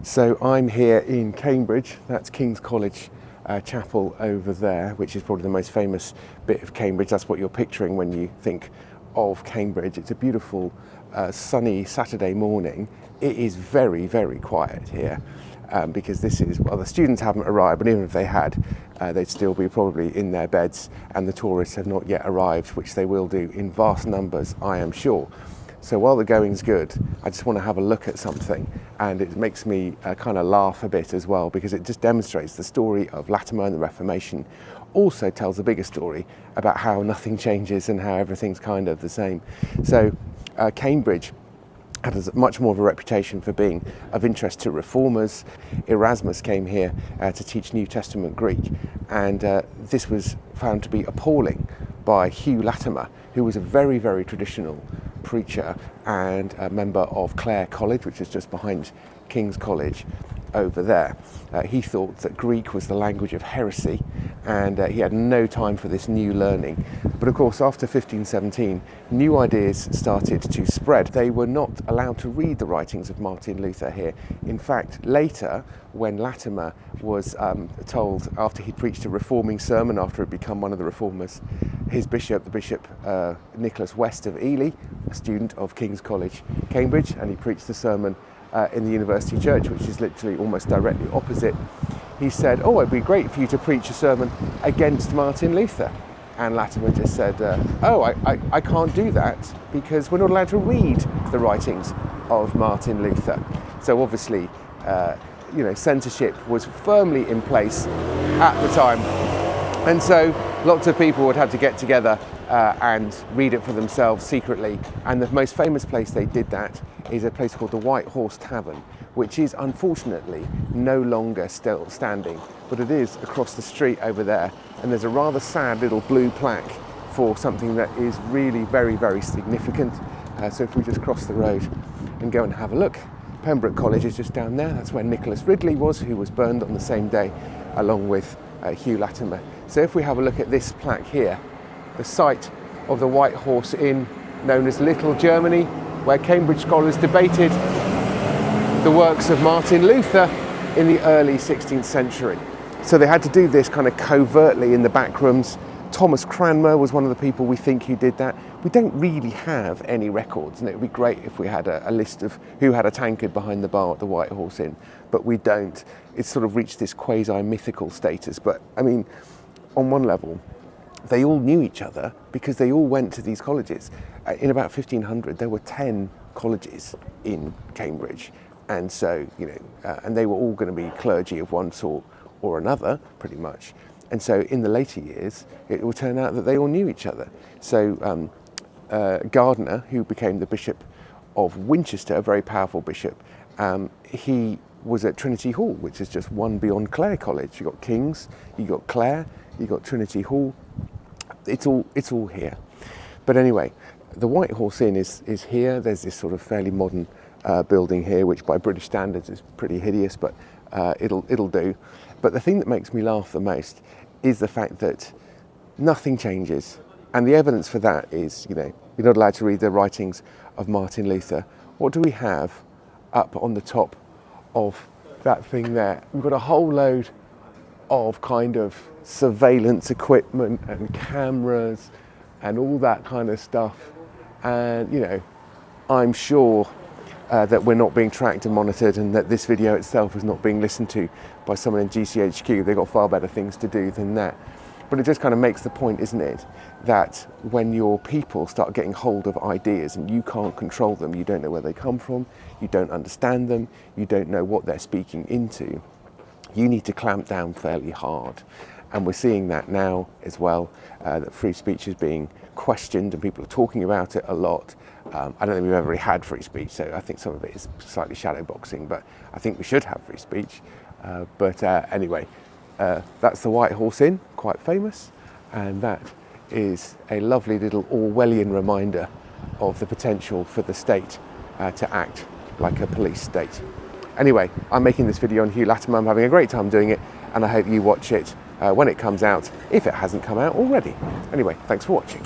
So I'm here in Cambridge, that's King's College Chapel over there, which is probably the most famous bit of Cambridge. That's what you're picturing when you think of Cambridge. It's a beautiful sunny Saturday morning. It is very, very quiet here because this is, well, the students haven't arrived, but even if they had, they'd still be probably in their beds, and the tourists have not yet arrived, which they will do in vast numbers, I am sure. So while the going's good, I just want to have a look at something, and it makes me kind of laugh a bit as well, because it just demonstrates the story of Latimer and the Reformation. Also tells a bigger story about how nothing changes and how everything's kind of the same. So Cambridge had much more of a reputation for being of interest to reformers. Erasmus came here to teach New Testament Greek, and this was found to be appalling by Hugh Latimer, who was a very, very traditional preacher and a member of Clare College, which is just behind King's College over there. He thought that Greek was the language of heresy, and he had no time for this new learning. But of course, after 1517, new ideas started to spread. They were not allowed to read the writings of Martin Luther here. In fact, later, when Latimer was told, after he'd preached a reforming sermon, after he'd become one of the reformers, his bishop, the Bishop Nicholas West of Ely, a student of King's College, Cambridge, and he preached the sermon in the University Church, which is literally almost directly opposite. He said, "Oh, it'd be great for you to preach a sermon against Martin Luther." And Latimer just said, "Oh, I can't do that because we're not allowed to read the writings of Martin Luther." So obviously, censorship was firmly in place at the time. And so lots of people would have to get together and read it for themselves secretly. And the most famous place they did that is a place called the White Horse Tavern, which is unfortunately no longer still standing, but it is across the street over there. And there's a rather sad little blue plaque for something that is really very, very significant. So if we just cross the road and go and have a look, Pembroke College is just down there. That's where Nicholas Ridley was, who was burned on the same day, along with Hugh Latimer. So if we have a look at this plaque here, the site of the White Horse Inn, known as Little Germany, where Cambridge scholars debated the works of Martin Luther in the early 16th century. So they had to do this kind of covertly in the back rooms. Thomas Cranmer was one of the people we think who did that. We don't really have any records, and it would be great if we had a list of who had a tankard behind the bar at the White Horse Inn, but we don't. It's sort of reached this quasi-mythical status. But I mean, on one level, they all knew each other because they all went to these colleges. In about 1500, there were 10 colleges in Cambridge. And so, and they were all going to be clergy of one sort or another, pretty much. And so in the later years, it will turn out that they all knew each other. So Gardiner, who became the Bishop of Winchester, a very powerful bishop, he was at Trinity Hall, which is just one beyond Clare College. You've got King's, you've got Clare, you've got Trinity Hall. It's all here. But anyway, the White Horse Inn is here. There's this sort of fairly modern building here, which by British standards is pretty hideous, but it'll do. But the thing that makes me laugh the most is the fact that nothing changes. And the evidence for that is, you're not allowed to read the writings of Martin Luther. What do we have up on the top of that thing there? We've got a whole load of kind of surveillance equipment and cameras and all that kind of stuff. And, I'm sure that we're not being tracked and monitored, and that this video itself is not being listened to by someone in GCHQ. They've got far better things to do than that. But it just kind of makes the point, isn't it, that when your people start getting hold of ideas and you can't control them, you don't know where they come from, you don't understand them, you don't know what they're speaking into, you need to clamp down fairly hard. And we're seeing that now as well, that free speech is being questioned and people are talking about it a lot. I don't think we've ever really had free speech, so I think some of it is slightly shadowboxing, but I think we should have free speech. Anyway, that's the White Horse Inn, quite famous, and that is a lovely little Orwellian reminder of the potential for the state to act like a police state. Anyway, I'm making this video on Hugh Latimer. I'm having a great time doing it, and I hope you watch it when it comes out, if it hasn't come out already. Anyway, thanks for watching.